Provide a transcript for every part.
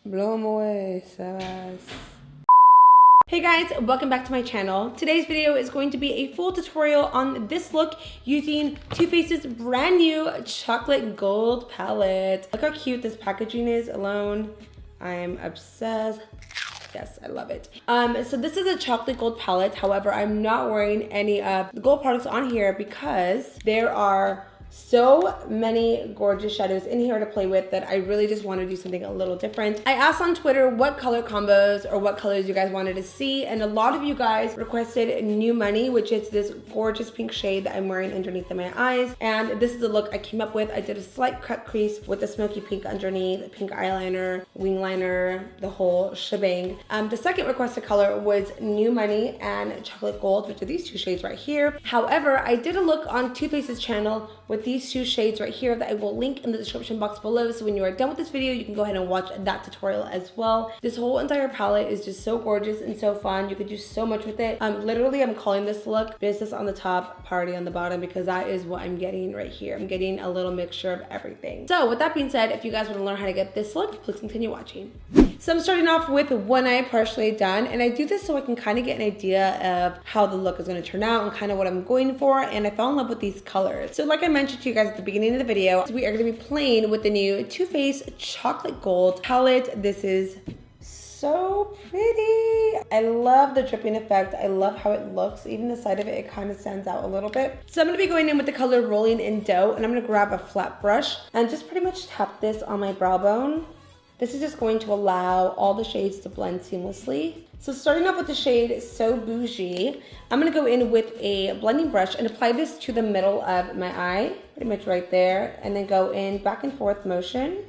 Blow them away, Sebas. Hey guys, welcome back to my channel. Today's video is going to be a full tutorial on this look using Too Faced's brand new chocolate gold palette. Look how cute this packaging is alone. I'm obsessed. Yes, I love it. So this is a chocolate gold palette. However, I'm not wearing any of the gold products on here because there are so many gorgeous shadows in here to play with that I really just want to do something a little different. I asked on Twitter what color combos or what colors you guys wanted to see, and a lot of you guys requested New Money, which is this gorgeous pink shade that I'm wearing underneath my eyes. And this is the look I came up with. I did a slight cut crease with the smoky pink underneath, pink eyeliner, wing liner, the whole shebang. The second requested color was New Money and Chocolate Gold, which are these two shades right here. However, I did a look on Too Faced's channel with these two shades right here that I will link in the description box below. So when you are done with this video, you can go ahead and watch that tutorial as well. This whole entire palette is just so gorgeous and so fun. You could do so much with it. Literally, I'm calling this look business on the top, party on the bottom, because that is what I'm getting right here. I'm getting a little mixture of everything. So with that being said, if you guys want to learn how to get this look, please continue watching. So I'm starting off with one eye partially done, and I do this so I can kind of get an idea of how the look is going to turn out and kind of what I'm going for, and I fell in love with these colors. So like I mentioned to you guys at the beginning of the video, we are going to be playing with the new Too Faced Chocolate Gold palette. This is so pretty. I love the dripping effect. I love how it looks. Even the side of it kind of stands out a little bit. So I'm going to be going in with the color Rolling in Dough, and I'm going to grab a flat brush and just pretty much tap this on my brow bone. This is just going to allow all the shades to blend seamlessly. So starting off with the shade So Bougie, I'm gonna go in with a blending brush and apply this to the middle of my eye, pretty much right there, and then go in back and forth motion.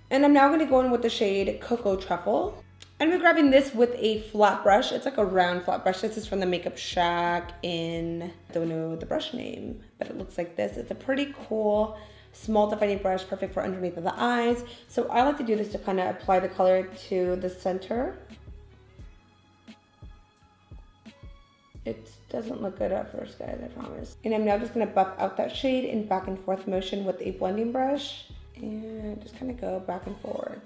And I'm now gonna go in with the shade Cocoa Truffle. I'm gonna be grabbing this with a flat brush. It's like a round flat brush. This is from the Makeup Shack in, I don't know the brush name, but it looks like this. It's a pretty cool, small defining brush, perfect for underneath of the eyes. So I like to do this to kind of apply the color to the center. It doesn't look good at first, guys, I promise. And I'm now just gonna buff out that shade in back and forth motion with a blending brush and just kind of go back and forward.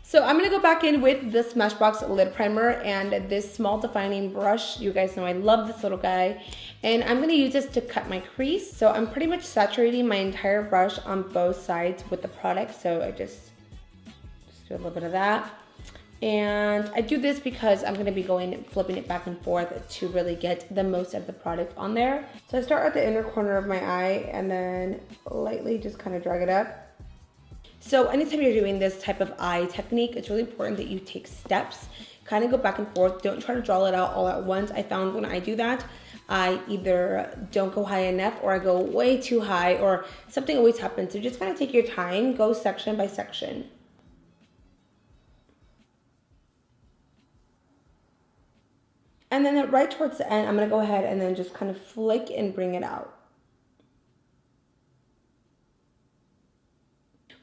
So I'm gonna go back in with the Smashbox lid primer and this small defining brush. You guys know I love this little guy. And I'm gonna use this to cut my crease. So I'm pretty much saturating my entire brush on both sides with the product. So I just do a little bit of that. And I do this because I'm gonna be going and flipping it back and forth to really get the most of the product on there. So I start at the inner corner of my eye and then lightly just kind of drag it up. So anytime you're doing this type of eye technique, it's really important that you take steps, kind of go back and forth. Don't try to draw it out all at once. I found when I do that, I either don't go high enough or I go way too high or something always happens. So just kind of take your time, go section by section. And then right towards the end, I'm gonna go ahead and then just kind of flick and bring it out.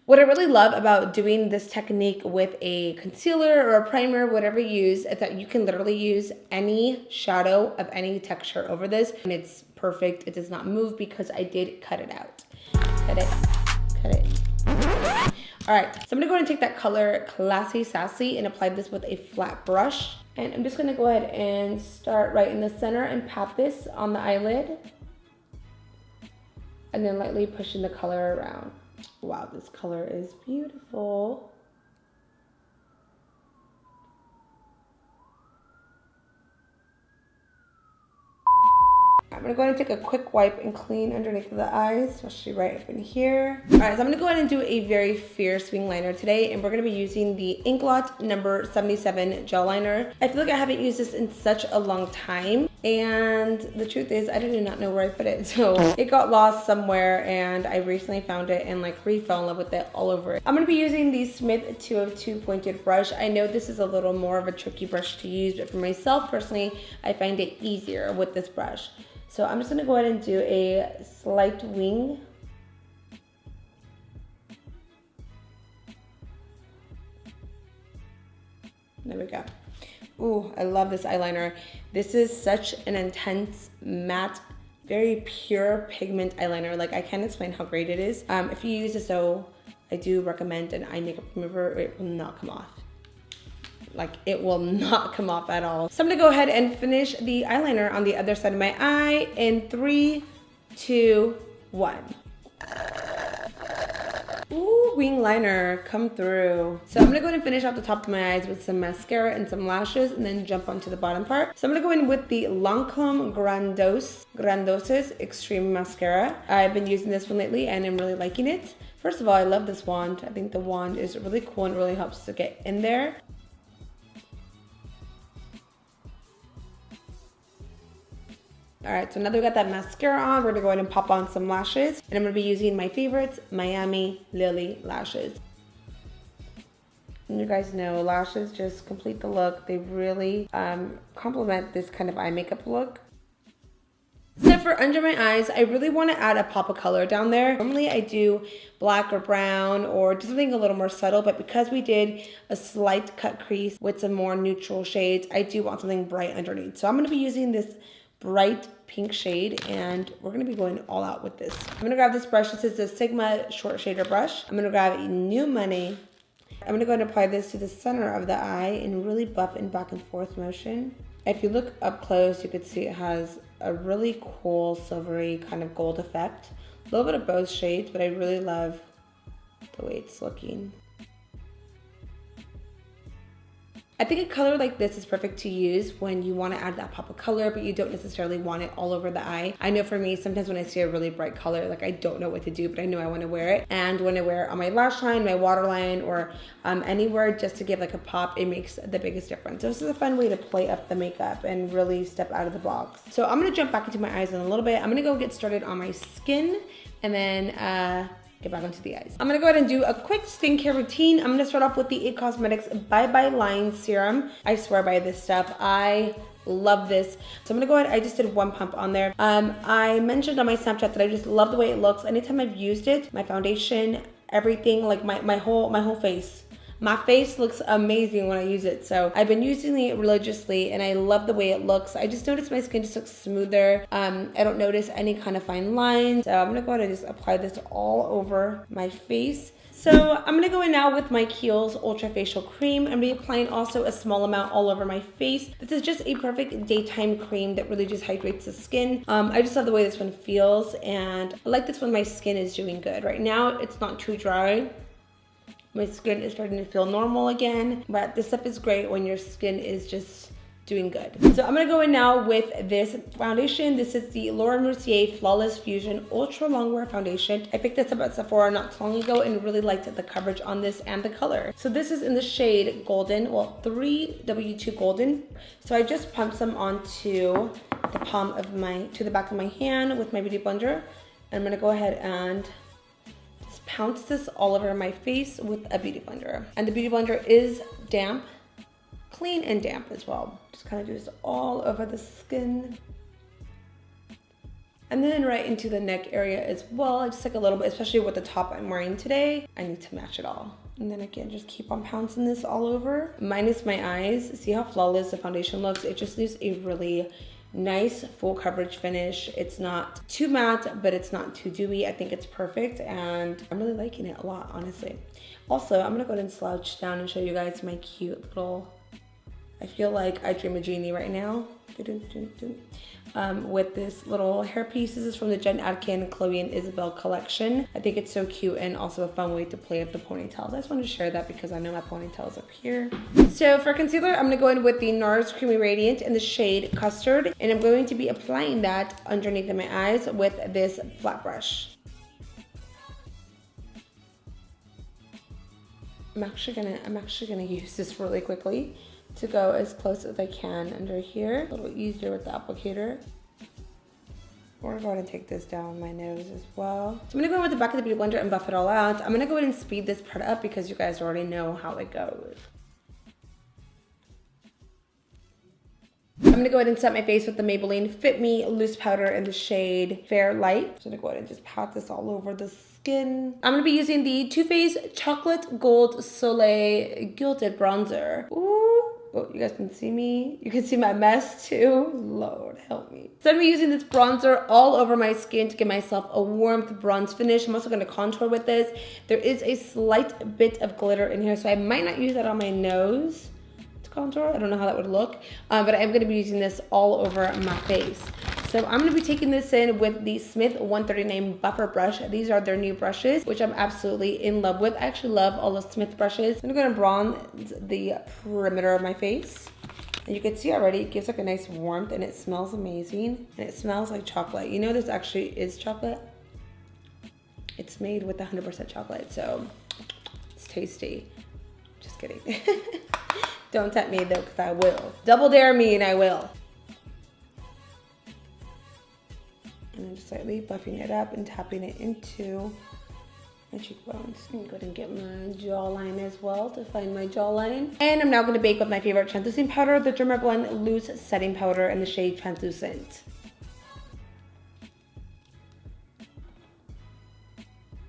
What I really love about doing this technique with a concealer or a primer, whatever you use, is that you can literally use any shadow of any texture over this, and it's perfect. It does not move because I did cut it out. Cut it, cut it. All right, so I'm gonna go ahead and take that color Classy Sassy and apply this with a flat brush. And I'm just gonna go ahead and start right in the center and pat this on the eyelid. And then lightly pushing the color around. Wow, this color is beautiful. I'm gonna go ahead and take a quick wipe and clean underneath of the eyes, especially right up in here. All right, so I'm gonna go ahead and do a very fierce wing liner today, and we're gonna be using the Inglot number 77 gel liner. I feel like I haven't used this in such a long time, and the truth is I did not know where I put it, so it got lost somewhere, and I recently found it and like fell in love with it all over it. I'm gonna be using the Smith 202 pointed brush. I know this is a little more of a tricky brush to use, but for myself personally, I find it easier with this brush. So I'm just gonna go ahead and do a slight wing. There we go. Ooh, I love this eyeliner. This is such an intense matte very pure pigment eyeliner. Like, I can't explain how great it is. If you use this though, I do recommend an eye makeup remover. It will not come off. Like, it will not come off at all. So I'm gonna go ahead and finish the eyeliner on the other side of my eye in 3, 2, 1. Ooh, wing liner, come through. So I'm gonna go ahead and finish off the top of my eyes with some mascara and some lashes and then jump onto the bottom part. So I'm gonna go in with the Lancôme Grandiose Extreme Mascara. I've been using this one lately and I'm really liking it. First of all, I love this wand. I think the wand is really cool and really helps to get in there. All right, so now that we got that mascara on, we're gonna go ahead and pop on some lashes. And I'm gonna be using my favorites, Miami Lilly Lashes. And you guys know, lashes just complete the look. They really complement this kind of eye makeup look. So for under my eyes, I really wanna add a pop of color down there. Normally I do black or brown or just something a little more subtle, but because we did a slight cut crease with some more neutral shades, I do want something bright underneath. So I'm gonna be using this bright pink shade and we're gonna be going all out with this. I'm gonna grab this brush. This is the Sigma short shader brush. I'm gonna grab a New Money. I'm gonna go ahead and apply this to the center of the eye in really buff and back and forth motion. If you look up close, you could see it has a really cool silvery kind of gold effect. A little bit of both shades, but I really love the way it's looking. I think a color like this is perfect to use when you want to add that pop of color, but you don't necessarily want it all over the eye. I know for me, sometimes when I see a really bright color, like I don't know what to do, but I know I want to wear it. And when I wear it on my lash line, my waterline, or anywhere just to give like a pop, it makes the biggest difference. So this is a fun way to play up the makeup and really step out of the box. So I'm going to jump back into my eyes in a little bit. I'm going to go get started on my skin and then get back onto the eyes. I'm gonna go ahead and do a quick skincare routine. I'm gonna start off with the IT Cosmetics Bye Bye Lines Serum. I swear by this stuff. I love this. So I'm gonna go ahead, I just did one pump on there. I mentioned on my Snapchat that I just love the way it looks. Anytime I've used it, my foundation, everything, like my whole face. My face looks amazing when I use it. So I've been using it religiously and I love the way it looks. I just noticed my skin just looks smoother. I don't notice any kind of fine lines. So I'm gonna go ahead and just apply this all over my face. So I'm gonna go in now with my Kiehl's Ultra Facial Cream. I'm gonna be applying also a small amount all over my face. This is just a perfect daytime cream that really just hydrates the skin. I just love the way this one feels and I like this when my skin is doing good. Right now, it's not too dry. My skin is starting to feel normal again, but this stuff is great when your skin is just doing good. So I'm gonna go in now with this foundation. This is the Laura Mercier Flawless Fusion Ultra Longwear Foundation. I picked this up at Sephora not too long ago and really liked the coverage on this and the color. So this is in the shade Golden, well 3W2 Golden. So I just pumped some onto the palm of to the back of my hand with my beauty blender. And I'm gonna go ahead and pounce this all over my face with a beauty blender. And the beauty blender is damp, clean and damp as well. Just kind of do this all over the skin. And then right into the neck area as well. Just like a little bit, especially with the top I'm wearing today. I need to match it all. And then again, just keep on pouncing this all over. Minus my eyes. See how flawless the foundation looks? It just leaves a really nice full coverage finish. It's not too matte, but it's not too dewy. I think it's perfect and I'm really liking it a lot, honestly. Also, I'm gonna go ahead and slouch down and show you guys my cute little, I feel like I Dream a Genie right now. With this little hairpiece. This is from the Jen Atkin, Chloe and Isabel collection. I think it's so cute and also a fun way to play up the ponytails. I just wanted to share that because I know my ponytail's up here. So for concealer, I'm gonna go in with the NARS Creamy Radiant in the shade Custard, and I'm going to be applying that underneath of my eyes with this flat brush. I'm actually gonna use this really quickly to go as close as I can under here. A little easier with the applicator. We're going to take this down my nose as well. So I'm gonna go in with the back of the beauty blender and buff it all out. I'm gonna go ahead and speed this part up because you guys already know how it goes. I'm gonna go ahead and set my face with the Maybelline Fit Me Loose Powder in the shade Fair Light. So I'm gonna go ahead and just pat this all over the skin. I'm gonna be using the Too Faced Chocolate Gold Soleil Gilded Bronzer. Ooh. Oh, you guys can see me. You can see my mess too. Lord help me. So I'm gonna be using this bronzer all over my skin to give myself a warmth bronze finish. I'm also gonna contour with this. There is a slight bit of glitter in here, so I might not use that on my nose to contour. I don't know how that would look, but I'm gonna be using this all over my face. So I'm gonna be taking this in with the Smith 139 Buffer Brush. These are their new brushes, which I'm absolutely in love with. I actually love all the Smith brushes. I'm gonna bronze the perimeter of my face. And you can see already, it gives like a nice warmth and it smells amazing. And it smells like chocolate. You know this actually is chocolate? It's made with 100% chocolate, so it's tasty. Just kidding. Don't tempt me though, because I will. Double dare me and I will. And I'm just slightly buffing it up and tapping it into my cheekbones. I'm gonna go ahead and get my jawline as well to find my jawline. And I'm now gonna bake with my favorite translucent powder, the Dermablend Loose Setting Powder in the shade Translucent.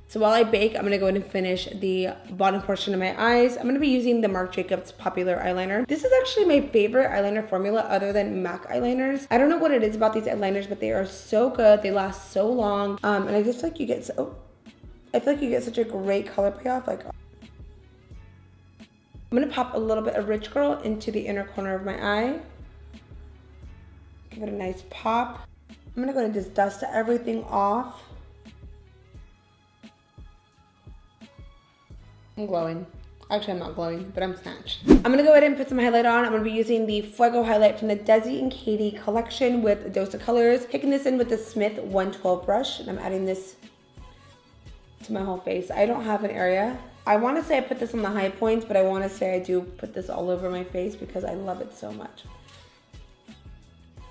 So while I bake, I'm gonna go ahead and finish the bottom portion of my eyes. I'm gonna be using the Marc Jacobs Popular Eyeliner. This is actually my favorite eyeliner formula other than MAC eyeliners. I don't know what it is about these eyeliners, but they are so good. They last so long. And I just feel like you get I feel like you get such a great color payoff. Like, I'm gonna pop a little bit of Rich Girl into the inner corner of my eye. Give it a nice pop. I'm gonna go ahead and just dust everything off. I'm glowing. Actually, I'm not glowing, but I'm snatched. I'm gonna go ahead and put some highlight on. I'm gonna be using the Fuego highlight from the Desi and Katie collection with a dose of colors. Taking this in with the Smith 112 brush, and I'm adding this to my whole face. I don't have an area. I wanna say I put this on the high points, but I wanna say I do put this all over my face because I love it so much.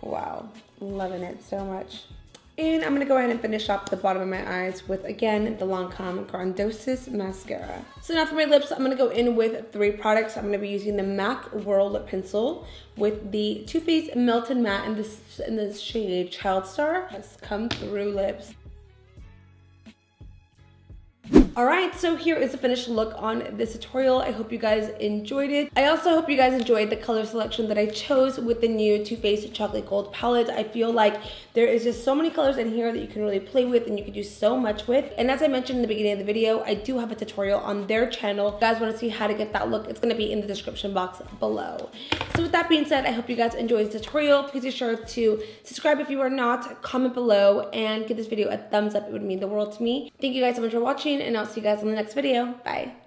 Wow, loving it so much. And I'm gonna go ahead and finish off the bottom of my eyes with, again, the Lancôme Grandiose mascara. So now for my lips, I'm gonna go in with 3 products. I'm gonna be using the MAC Whirl Lip Pencil with the TooFaced Melted Matte in this shade Childstar. Let's come through lips. All right, so here is the finished look on this tutorial. I hope you guys enjoyed it. I also hope you guys enjoyed the color selection that I chose with the new Too Faced Chocolate Gold palette. I feel like there is just so many colors in here that you can really play with and you can do so much with. And as I mentioned in the beginning of the video, I do have a tutorial on their channel. If you guys want to see how to get that look, it's going to be in the description box below. So with that being said, I hope you guys enjoyed this tutorial. Please be sure to subscribe if you are not, comment below, and give this video a thumbs up. It would mean the world to me. Thank you guys so much for watching, and I'll see you guys in the next video. Bye.